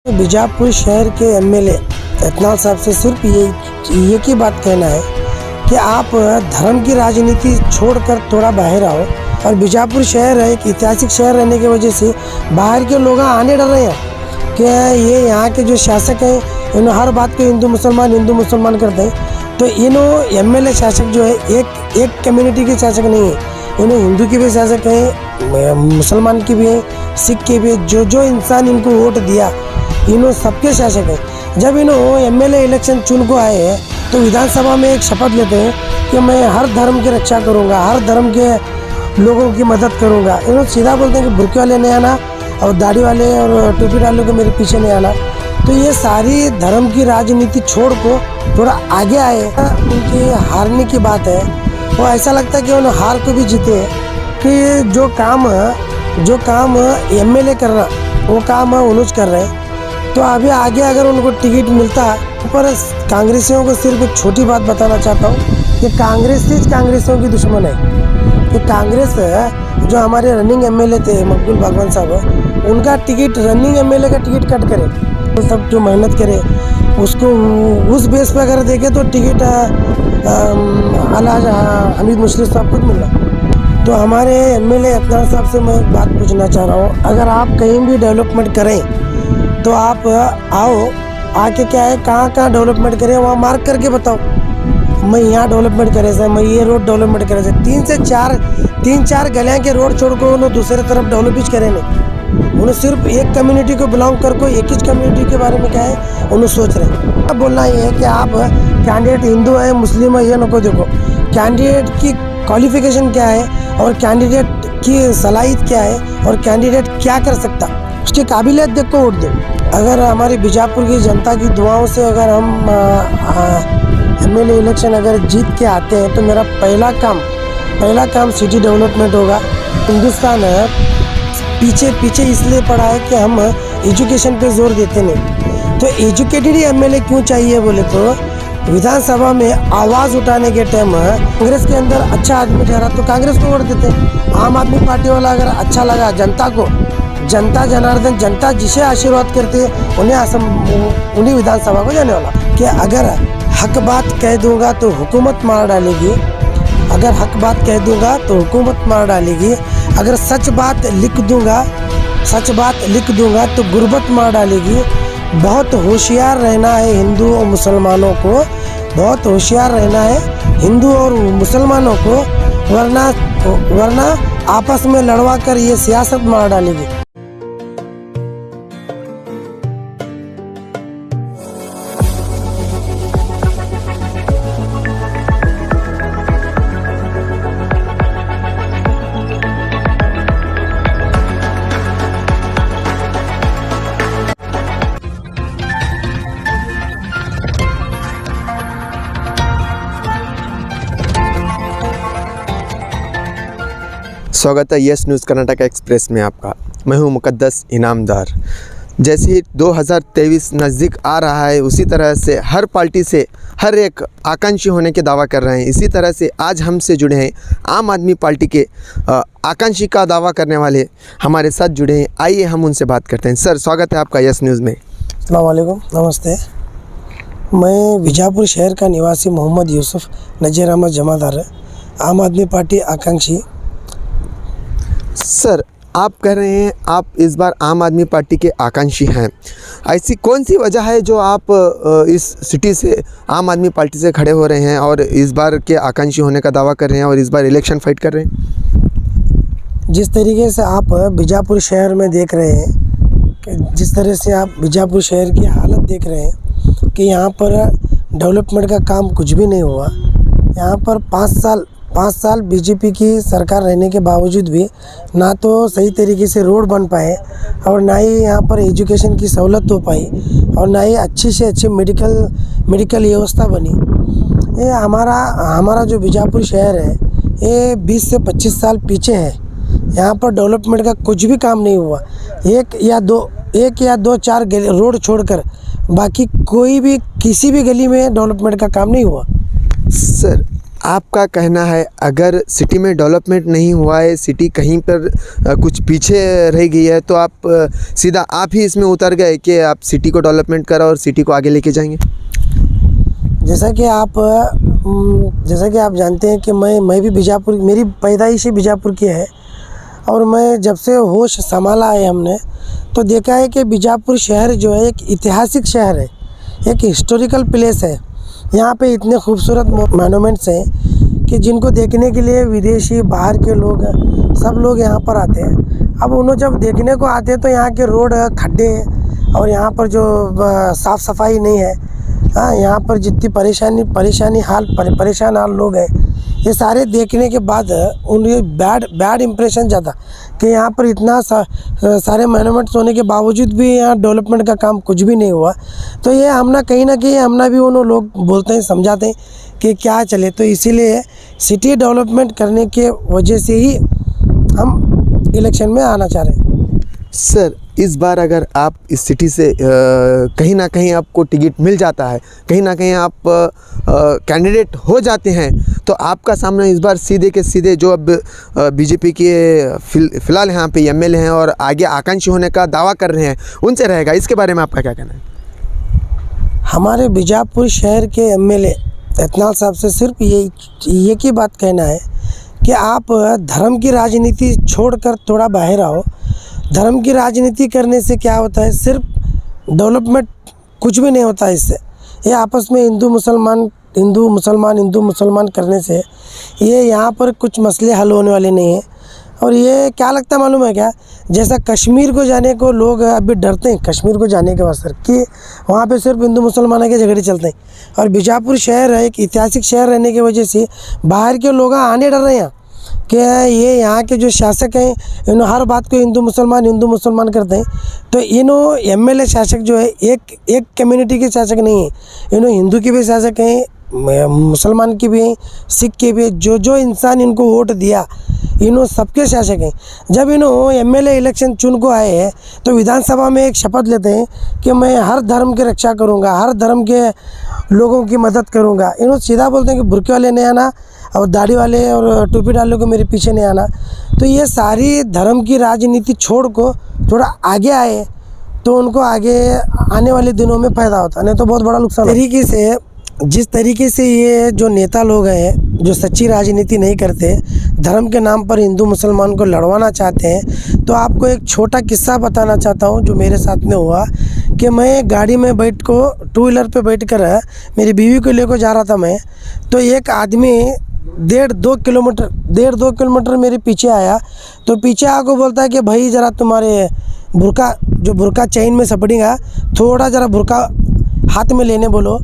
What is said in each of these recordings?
बीजापुर शहर के एमएलए इत्नाल साहब से सिर्फ ये की बात कहना है कि आप धर्म की राजनीति छोड़कर थोड़ा बाहर आओ। और बीजापुर शहर है एक ऐतिहासिक शहर रहने की वजह से बाहर के लोग आने डर रहे हैं कि ये यहाँ के जो शासक हैं इन्होंने हर बात को हिंदू मुसलमान करते हैं। तो इन्हों एमएलए शासक जो है एक कम्युनिटी के शासक नहीं है, इन्होंने हिंदू की भी शासक हैं, मुसलमान की भी हैं, सिख की भी। जो इंसान इनको वोट दिया इन्हों सबके शासक हैं। जब इन्हों एमएलए इलेक्शन चुन को आए हैं तो विधानसभा में एक शपथ लेते हैं कि मैं हर धर्म की रक्षा करूंगा, हर धर्म के लोगों की मदद करूंगा। इन्होंने सीधा बोलते हैं कि बुर्के वाले नहीं आना और दाढ़ी वाले और टोपी वाले को मेरे पीछे नहीं आना। तो ये सारी धर्म की राजनीति छोड़ को थोड़ा आगे आए। उनकी हारने की बात है, वो ऐसा लगता है कि उन्होंने हार को भी जीते कि जो काम एमएलए कर रहा वो काम उन्होंने कर रहे हैं। तो अभी आगे अगर उनको टिकट मिलता पर कांग्रेसियों को सिर्फ एक छोटी बात बताना चाहता हूँ कि कांग्रेसियों की दुश्मन है। कि कांग्रेस जो हमारे रनिंग एमएलए थे मकबूल बागवान साहब, उनका टिकट रनिंग एमएलए का टिकट कट करे, तो सब जो मेहनत करे उसको उस बेस पर अगर देखे तो टिकट आला हमीद मुशर्रफ साहब खुद मिल रहा। तो हमारे एमएलए इत्नाल साहब से मैं एक बात पूछना चाह रहा हूँ, अगर आप कहीं भी डेवलपमेंट करें तो आप आओ, आके क्या है कहाँ डेवलपमेंट करें वहाँ मार्क करके बताओ। मैं यहाँ डेवलपमेंट करे से, मैं ये रोड डेवलपमेंट करे से, तीन चार गलियाँ के रोड छोड़ को उन्होंने दूसरे तरफ डेवलप ही करे नहीं। उन्हें सिर्फ एक कम्युनिटी को बिलोंग कर को एक ही कम्युनिटी के बारे में क्या है उन्हें सोच रहे हैं। अब बोलना ये है कि आप कैंडिडेट हिंदू है मुस्लिम है, ये नको देखो कैंडिडेट की क्वालिफिकेशन क्या है और कैंडिडेट की सलाहियत क्या है और कैंडिडेट क्या कर सकता, उसकी काबिलियत देख को वोट दो। अगर हमारी बीजापुर की जनता की दुआओं से अगर हम एमएलए इलेक्शन अगर जीत के आते हैं तो मेरा पहला काम सिटी डेवलपमेंट होगा। हिंदुस्तान पीछे इसलिए पड़ा है कि हम एजुकेशन पे जोर देते नहीं। तो एजुकेटेड ही एमएलए क्यों चाहिए बोले तो विधानसभा में आवाज़ उठाने के टाइम कांग्रेस के अंदर अच्छा आदमी ठहरा तो कांग्रेस को वोट देते हैं। आम आदमी पार्टी वाला अगर अच्छा लगा जनता को, जनता जनार्दन जनता जिसे आशीर्वाद करते हैं उन्हीं विधानसभा को जाने वाला। कि अगर हक बात कह दूंगा तो हुकूमत मार डालेगी, अगर हक बात कह दूंगा तो हुकूमत मार डालेगी, अगर सच बात लिख दूंगा तो गुर्बत मार डालेगी। बहुत होशियार रहना है हिंदू और मुसलमानों को, बहुत होशियार रहना है हिंदू और मुसलमानों को, वरना आपस में लड़वा कर ये सियासत मार डालेगी। स्वागत है यस न्यूज़ कर्नाटक एक्सप्रेस में आपका। मैं हूं मुकद्दस इनामदार। जैसे ही 2023 नज़दीक आ रहा है उसी तरह से हर पार्टी से हर एक आकांक्षी होने के दावा कर रहे हैं। इसी तरह से आज हमसे जुड़े हैं आम आदमी पार्टी के आकांक्षी का दावा करने वाले हमारे साथ जुड़े हैं। आइए हम उनसे बात करते हैं। सर स्वागत है आपका यस न्यूज़ में। अस्सलाम वालेकुम, नमस्ते। मैं बीजापुर शहर का निवासी मोहम्मद यूसुफ नज़ीर अहमद जमादार, आम आदमी पार्टी आकांक्षी। सर आप कह रहे हैं आप इस बार आम आदमी पार्टी के आकांक्षी हैं, ऐसी कौन सी वजह है जो आप इस सिटी से आम आदमी पार्टी से खड़े हो रहे हैं और इस बार के आकांक्षी होने का दावा कर रहे हैं और इस बार इलेक्शन फाइट कर रहे हैं? जिस तरीके से आप बीजापुर शहर में देख रहे हैं कि जिस तरह से आप बीजापुर शहर की हालत देख रहे हैं कि यहाँ पर डेवलपमेंट का काम कुछ भी नहीं हुआ। यहाँ पर 5 साल बीजेपी की सरकार रहने के बावजूद भी ना तो सही तरीके से रोड बन पाए और ना ही यहाँ पर एजुकेशन की सहूलत हो पाई और ना ही अच्छी से अच्छी मेडिकल व्यवस्था बनी। ये हमारा जो बीजापुर शहर है ये 20 से 25 साल पीछे है। यहाँ पर डेवलपमेंट का कुछ भी काम नहीं हुआ। एक या दो चार रोड छोड़कर बाकी कोई भी किसी भी गली में डेवलपमेंट का काम नहीं हुआ। सर आपका कहना है अगर सिटी में डेवलपमेंट नहीं हुआ है, सिटी कहीं पर कुछ पीछे रह गई है, तो आप सीधा आप ही इसमें उतर गए कि आप सिटी को डेवलपमेंट करो और सिटी को आगे लेके जाएंगे? जैसा कि आप जानते हैं कि मैं भी बीजापुर, मेरी पैदाइश ही बीजापुर की है। और मैं जब से होश संभाला है हमने, तो देखा है कि बीजापुर शहर जो है एक ऐतिहासिक शहर है, एक हिस्टोरिकल प्लेस है। यहाँ पे इतने खूबसूरत मोनूमेंट्स हैं कि जिनको देखने के लिए विदेशी, बाहर के लोग, सब लोग यहाँ पर आते हैं। अब उन्होंने जब देखने को आते हैं तो यहाँ के रोड, खड्डे और यहाँ पर जो साफ़ सफाई नहीं है, हाँ, यहाँ पर जितनी परेशान हाल लोग हैं, ये सारे देखने के बाद उन्हें बैड इम्प्रेशन जाता कि यहाँ पर इतना सारे मोनूमेंट्स होने के बावजूद भी यहाँ डेवलपमेंट का काम कुछ भी नहीं हुआ। तो ये कहीं ना कहीं हमना भी उन लोग बोलते हैं, समझाते हैं कि क्या चले। तो इसीलिए सिटी डेवलपमेंट करने के वजह से ही हम इलेक्शन में आना चाह रहे हैं। सर, इस बार अगर आप इस सिटी से कहीं ना कहीं आपको टिकट मिल जाता है, कहीं ना कहीं आप कैंडिडेट हो जाते हैं, तो आपका सामना इस बार सीधे के सीधे जो अब बीजेपी के फ़िलहाल यहाँ पे एमएलए हैं और आगे आकांक्षी होने का दावा कर रहे हैं, उनसे रहेगा। इसके बारे में आपका क्या कहना है? हमारे बीजापुर शहर के एमएलए इत्नाल साहब से सिर्फ ये की बात कहना है कि आप धर्म की राजनीति छोड़कर थोड़ा बाहर आओ। धर्म की राजनीति करने से क्या होता है, सिर्फ डेवलपमेंट कुछ भी नहीं होता है इससे। ये आपस में हिंदू मुसलमान करने से ये यहाँ पर कुछ मसले हल होने वाले नहीं हैं। और ये क्या लगता है मालूम है क्या, जैसा कश्मीर को जाने को लोग अभी डरते हैं, कश्मीर को जाने के वास्ते कि वहाँ पे सिर्फ हिंदू मुसलमान के झगड़े चलते हैं। और बीजापुर शहर है एक ऐतिहासिक शहर रहने की वजह से बाहर के लोग आने डर रहे हैं कि ये यहाँ के जो शासक हैं इन्हों हर बात को हिंदू मुसलमान करते हैं। तो इन्हों एमएलए शासक जो है एक कम्युनिटी के शासक नहीं है, इन्हों हिंदू के भी शासक हैं, मुसलमान की भी हैं, सिख के भी। जो इंसान इनको वोट दिया इन्हों सबके शासक हैं। जब इन्हों एमएलए इलेक्शन चुन को आए हैं तो विधानसभा में एक शपथ लेते हैं कि मैं हर धर्म की रक्षा करूँगा, हर धर्म के लोगों की मदद करूँगा। इन्हों सीधा बोलते हैं कि बुर्के वाले नहीं आना और दाढ़ी वाले और टोपी डाले को मेरे पीछे नहीं आना। तो ये सारी धर्म की राजनीति छोड़ को थोड़ा आगे आए तो उनको आगे आने वाले दिनों में फ़ायदा होता, नहीं तो बहुत बड़ा नुकसान। जिस तरीके से ये जो नेता लोग हैं जो सच्ची राजनीति नहीं करते, धर्म के नाम पर हिंदू मुसलमान को लड़वाना चाहते हैं, तो आपको एक छोटा किस्सा बताना चाहता हूँ जो मेरे साथ में हुआ कि मैं गाड़ी में टू व्हीलर पे बैठ कर मेरी बीवी को लेकर जा रहा था मैं। तो एक आदमी 1.5-2 किलोमीटर मेरे पीछे आया। तो पीछे आकर बोलता है कि भाई ज़रा तुम्हारे बुर्का चैन में सपड़ेगा, थोड़ा ज़रा बुर्का हाथ में लेने बोलो।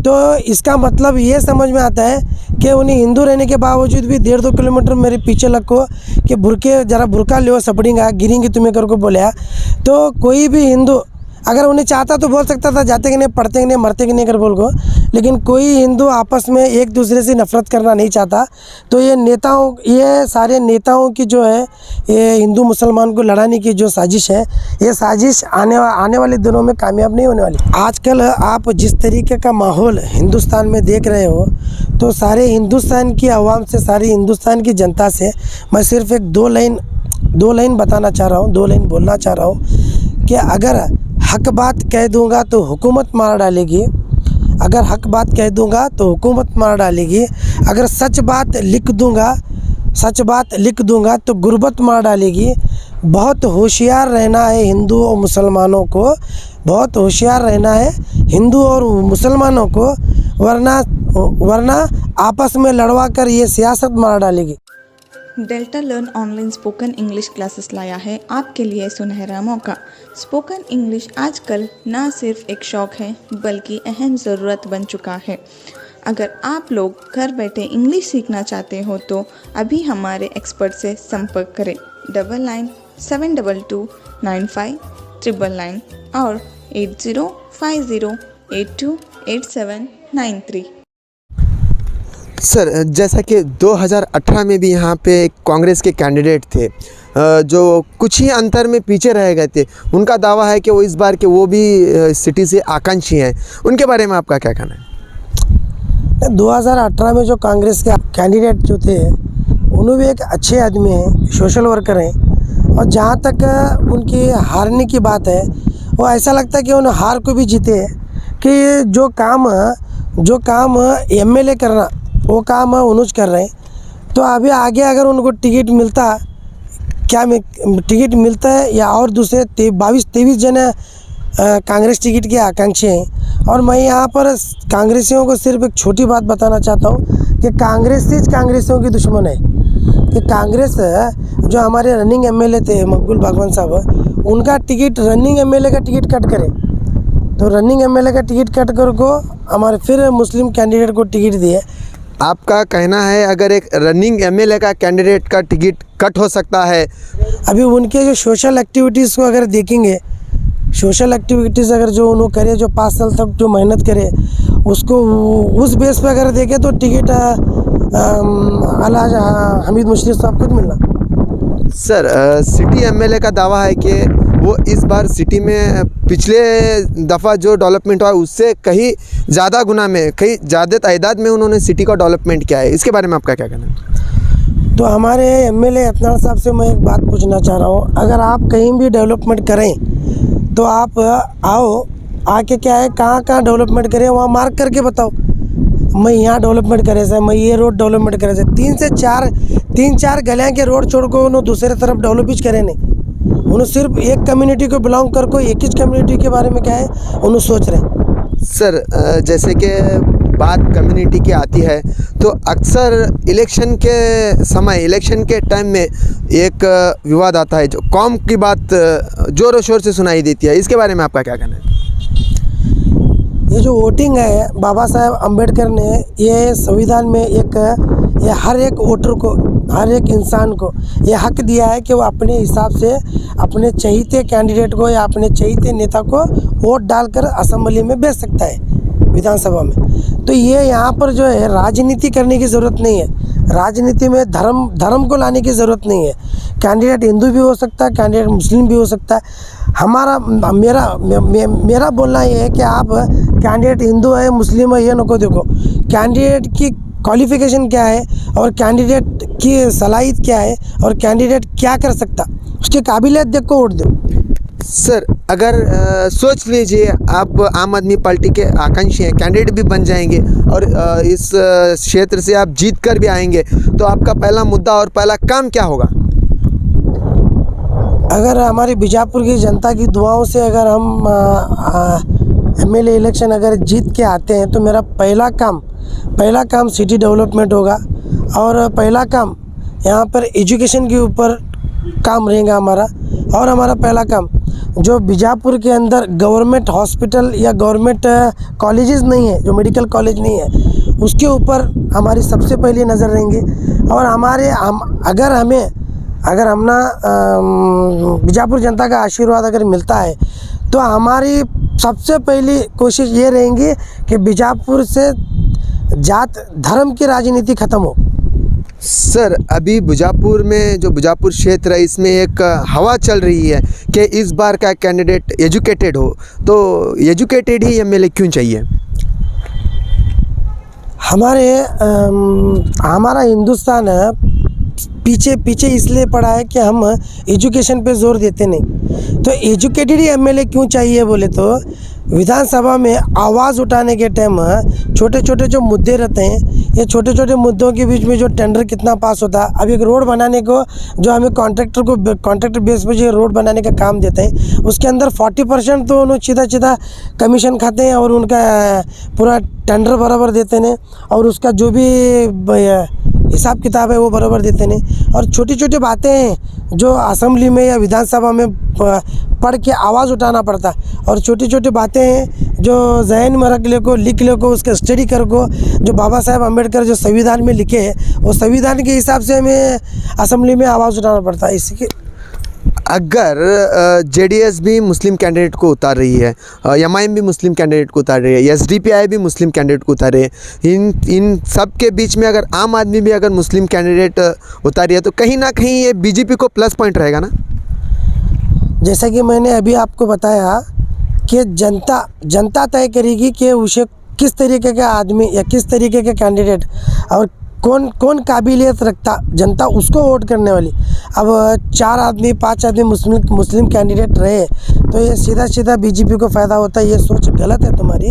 तो इसका मतलब ये समझ में आता है कि उन्हें हिंदू रहने के बावजूद भी 1.5-2 किलोमीटर मेरे पीछे लगो कि बुर्का ले सपड़ेगा, गिरेंगे तुम्हें कर को बोला। तो कोई भी हिंदू अगर उन्हें चाहता तो बोल सकता था जाते कि नहीं, पढ़ते कि नहीं, मरते कि नहीं कर बोल को, लेकिन कोई हिंदू आपस में एक दूसरे से नफरत करना नहीं चाहता। तो ये सारे नेताओं की जो है ये हिंदू मुसलमान को लड़ाने की जो साजिश है, ये साजिश आने वाले दिनों में कामयाब नहीं होने वाली। आजकल आप जिस तरीके का माहौल हिंदुस्तान में देख रहे हो, तो सारे हिंदुस्तान की आवाम से, सारी हिंदुस्तान की जनता से मैं सिर्फ एक दो लाइन बताना चाह रहा हूँ, 2 लाइन बोलना चाह रहा हूँ कि अगर हक बात कह दूंगा तो हुकूमत मार डालेगी, अगर हक बात कह दूंगा तो हुकूमत मार डालेगी, अगर सच बात लिख दूंगा तो गुर्बत मार डालेगी। बहुत होशियार रहना है हिंदू और मुसलमानों को, बहुत होशियार रहना है हिंदू और मुसलमानों को, वरना आपस में लड़वा कर ये सियासत मार डालेगी। Delta learn online spoken English classes लाया है आपके लिए सुनहरा मौका। स्पोकन इंग्लिश आजकल ना सिर्फ एक शौक़ है बल्कि अहम ज़रूरत बन चुका है। अगर आप लोग घर बैठे इंग्लिश सीखना चाहते हो तो अभी हमारे एक्सपर्ट से संपर्क करें 9972295999 और 8050828793। सर, जैसा कि 2018 में भी यहाँ पे कांग्रेस के कैंडिडेट थे जो कुछ ही अंतर में पीछे रह गए थे, उनका दावा है कि वो इस बार के वो भी सिटी से आकांक्षी हैं, उनके बारे में आपका क्या कहना है? 2018 में जो कांग्रेस के कैंडिडेट जो थे उन्होंने भी एक अच्छे आदमी हैं, सोशल वर्कर हैं, और जहाँ तक उनकी हारने की बात है वो ऐसा लगता है कि उन्हें हार को भी जीते हैं कि जो काम एमएलए करना वो काम उन्होंने कर रहे हैं। तो अभी आगे अगर उनको टिकट मिलता टिकट मिलता है या और दूसरे 22-23 जन कांग्रेस टिकट के आकांक्षी हैं। और मैं यहाँ पर कांग्रेसियों को सिर्फ एक छोटी बात बताना चाहता हूँ कि कांग्रेस ही कांग्रेसियों की दुश्मन है। कि कांग्रेस जो हमारे रनिंग एमएलए थे मकबूल बागवान साहब, उनका टिकट रनिंग एमएलए का टिकट कट करे, तो रनिंग एमएलए का टिकट कट कर को हमारे फिर मुस्लिम कैंडिडेट को टिकट दिए। आपका कहना है अगर एक रनिंग एमएलए का कैंडिडेट का टिकट कट हो सकता है। अभी उनके जो सोशल एक्टिविटीज़ को अगर देखेंगे, सोशल एक्टिविटीज़ अगर जो उन्होंने करे, जो 5 साल तक जो मेहनत करे, उसको उस बेस पे अगर देखें तो टिकट अलहाज हमीद मुशर्रफ साहब को मिलना। सर सिटी एमएलए का दावा है कि वो इस बार सिटी में पिछले दफ़ा जो डेवलपमेंट हुआ उससे कहीं ज़्यादा गुना में, कहीं ज़्यादा तादाद में उन्होंने सिटी का डेवलपमेंट किया है। इसके बारे में आपका क्या कहना है? तो हमारे एमएलए अतनार साहब से मैं एक बात पूछना चाह रहा हूँ, अगर आप कहीं भी डेवलपमेंट करें तो आप आओ, आके क्या है कहाँ डेवलपमेंट करें वहाँ मार्क करके बताओ। मैं यहाँ डेवलपमेंट करे से, मैं ये रोड डेवलपमेंट करे से, 3-4 गलियाँ के रोड छोड़ को उन्होंने दूसरे तरफ डेवलप ही करे नहीं। उन्होंने सिर्फ एक कम्युनिटी को बिलोंग कर को एक ही कम्युनिटी के बारे में क्या है उन्होंने सोच रहे हैं। सर जैसे कि बात कम्युनिटी की आती है तो अक्सर इलेक्शन के समय, इलेक्शन के टाइम में एक विवाद आता है, जो कौम की बात ज़ोर शोर से सुनाई देती है। इसके बारे में आपका क्या कहना है? ये जो वोटिंग है, बाबा साहेब अम्बेडकर ने ये संविधान में ये हर एक वोटर को, हर एक इंसान को ये हक दिया है कि वो अपने हिसाब से अपने चहीते कैंडिडेट को या अपने चहीते नेता को वोट डालकर असेंबली में भेज सकता है, विधानसभा में। तो ये यहाँ पर जो है राजनीति करने की ज़रूरत नहीं है, राजनीति में धर्म को लाने की ज़रूरत नहीं है। कैंडिडेट हिंदू भी हो सकता है, कैंडिडेट मुस्लिम भी हो सकता है। मेरा बोलना ये है कि आप कैंडिडेट हिंदू है मुस्लिम है ये नको देखो, कैंडिडेट की क्वालिफ़िकेशन क्या है और कैंडिडेट की सलाहियत क्या है और कैंडिडेट क्या कर सकता, उसकी काबिलियत देख को वोट दो। सर अगर सोच लीजिए आप आम आदमी पार्टी के आकांक्षी हैं, कैंडिडेट भी बन जाएंगे और इस क्षेत्र से आप जीत कर भी आएंगे, तो आपका पहला मुद्दा और पहला काम क्या होगा? अगर हमारी बीजापुर की जनता की दुआओं से अगर हम एमएलए इलेक्शन अगर जीत के आते हैं तो मेरा पहला काम सिटी डेवलपमेंट होगा। और पहला काम यहाँ पर एजुकेशन के ऊपर काम रहेगा हमारा। और हमारा पहला काम जो बीजापुर के अंदर गवर्नमेंट हॉस्पिटल या गवर्नमेंट कॉलेजेस नहीं है, जो मेडिकल कॉलेज नहीं है, उसके ऊपर हमारी सबसे पहली नज़र रहेंगे। और अगर हमना बीजापुर जनता का आशीर्वाद अगर मिलता है तो हमारी सबसे पहली कोशिश ये रहेंगी कि बीजापुर से जात धर्म की राजनीति ख़त्म हो। सर अभी बीजापुर में जो बीजापुर क्षेत्र है इसमें एक हवा चल रही है कि इस बार का कैंडिडेट एजुकेटेड हो, तो एजुकेटेड ही एमएलए क्यों चाहिए? हमारा हिंदुस्तान पीछे इसलिए पड़ा है कि हम एजुकेशन पे जोर देते नहीं। तो एजुकेटेड ही एमएलए क्यों चाहिए बोले तो विधानसभा में आवाज़ उठाने के टाइम छोटे छोटे जो मुद्दे रहते हैं, ये छोटे छोटे मुद्दों के बीच में जो टेंडर कितना पास होता है। अब एक रोड बनाने को जो हमें कॉन्ट्रैक्टर बेस पर जो रोड बनाने का काम देते हैं उसके अंदर 40% तो उन्होंने सीधा कमीशन खाते हैं और उनका पूरा टेंडर बराबर देते हैं और उसका जो भी हिसाब किताब है वो बराबर देते नहीं। और छोटी छोटी बातें हैं जो असेंबली में या विधानसभा में पढ़ के आवाज़ उठाना पड़ता है, और छोटी छोटी बातें हैं जो जहन में रख ले को, लिख ले को, उसका स्टडी कर को, जो बाबा साहेब अम्बेडकर जो संविधान में लिखे हैं वो संविधान के हिसाब से हमें असेंबली में आवाज़ उठाना पड़ता है। इसके अगर जेडीएस भी मुस्लिम कैंडिडेट को उतार रही है, एमआईएम भी मुस्लिम कैंडिडेट को उतार रही है, एसडीपीआई भी मुस्लिम कैंडिडेट को उतार रही है, इन सब के बीच में अगर आम आदमी भी अगर मुस्लिम कैंडिडेट उतारी है तो कहीं ना कहीं ये बीजेपी को प्लस पॉइंट रहेगा ना? जैसा कि मैंने अभी आपको बताया कि जनता तय करेगी कि उसे किस तरीके का आदमी या किस तरीके के कैंडिडेट और कौन कौन काबिलियत रखता जनता उसको वोट करने वाली। अब 4 आदमी 5 आदमी मुस्लिम कैंडिडेट रहे तो ये सीधा सीधा बीजेपी को फ़ायदा होता है। ये सोच गलत है तुम्हारी।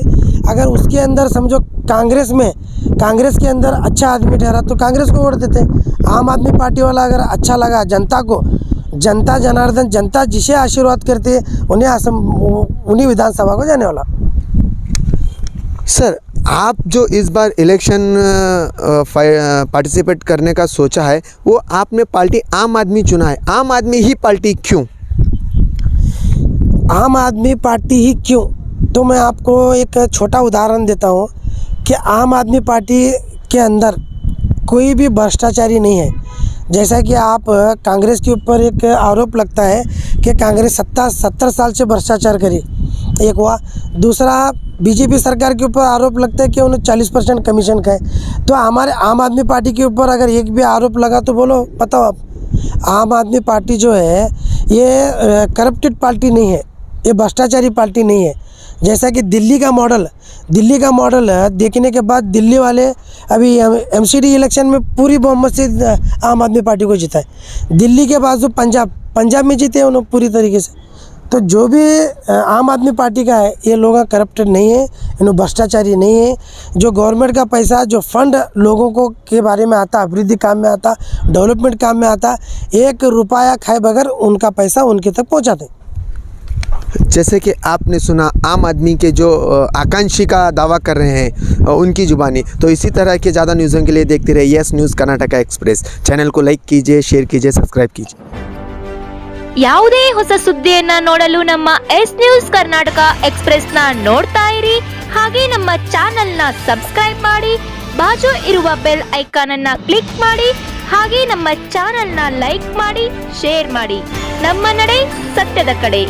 अगर उसके अंदर समझो कांग्रेस के अंदर अच्छा आदमी ठहरा तो कांग्रेस को वोट देते। आम आदमी पार्टी वाला अगर अच्छा लगा जनता को, जनता जनार्दन जनता जिसे आशीर्वाद करती है उन्हीं विधानसभा को जाने वाला। सर, आप जो इस बार इलेक्शन पार्टिसिपेट करने का सोचा है वो आपने पार्टी आम आदमी चुना है। आम आदमी ही पार्टी क्यों? आम आदमी पार्टी ही क्यों, तो मैं आपको एक छोटा उदाहरण देता हूँ कि आम आदमी पार्टी के अंदर कोई भी भ्रष्टाचारी नहीं है। जैसा कि आप कांग्रेस के ऊपर एक आरोप लगता है कि कांग्रेस 70 साल से भ्रष्टाचार करी, एक हुआ। दूसरा बीजेपी सरकार के ऊपर आरोप लगता है कि उन्हें 40% कमीशन खाए। तो हमारे आम आदमी पार्टी के ऊपर अगर एक भी आरोप लगा तो बोलो बताओ आप। आम आदमी पार्टी जो है ये करप्टेड पार्टी नहीं है, ये भ्रष्टाचारी पार्टी नहीं है। जैसा कि दिल्ली का मॉडल देखने के बाद दिल्ली वाले अभी एमसीडी इलेक्शन में पूरी बहुमत से आम आदमी पार्टी को जीता है। दिल्ली के बाजू पंजाब में जीते उन्होंने पूरी तरीके से। तो जो भी आम आदमी पार्टी का है ये लोग करप्टेड नहीं है, इन्होंने भ्रष्टाचारी नहीं है। जो गवर्नमेंट का पैसा जो फंड लोगों को के बारे में आता, अभिवृद्धि काम में आता, डेवलपमेंट काम में आता, 1 रुपया खाए बगैर उनका पैसा उनके तक पहुंचाते। जैसे कि आपने सुना आम आदमी के जो आकांक्षी का दावा कर रहे हैं उनकी जुबानी, तो इसी तरह के ज़्यादा न्यूज़ों के लिए देखते रहिए yes news Karnataka express. Channel को लाइक कीजिए, शेयर कीजिए, सब्सक्राइब कीजिए। ಯಾವುದೇ ಹೊಸ ಸುದ್ದಿಯನ್ನ ನೋಡಲು ನಮ್ಮ ಎಸ್ ನ್ಯೂಸ್ ಕರ್ನಾಟಕ ಎಕ್ಸ್‌ಪ್ರೆಸ್ ನ ನೋಡ್ತಾ ಇರಿ, ಹಾಗೆ ನಮ್ಮ ಚಾನೆಲ್ ನ ಸಬ್ಸ್ಕ್ರೈಬ್ ಮಾಡಿ, ಬಾಜು ಇರುವ ಬೆಲ್ ಐಕಾನ್ ಅನ್ನ ಕ್ಲಿಕ್ ಮಾಡಿ, ಹಾಗೆ ನಮ್ಮ ಚಾನೆಲ್ ನ ಲೈಕ್ ಮಾಡಿ, ಶೇರ್ ಮಾಡಿ. ನಮ್ಮ ನಡೆ ಸತ್ಯದ ಕಡೆ.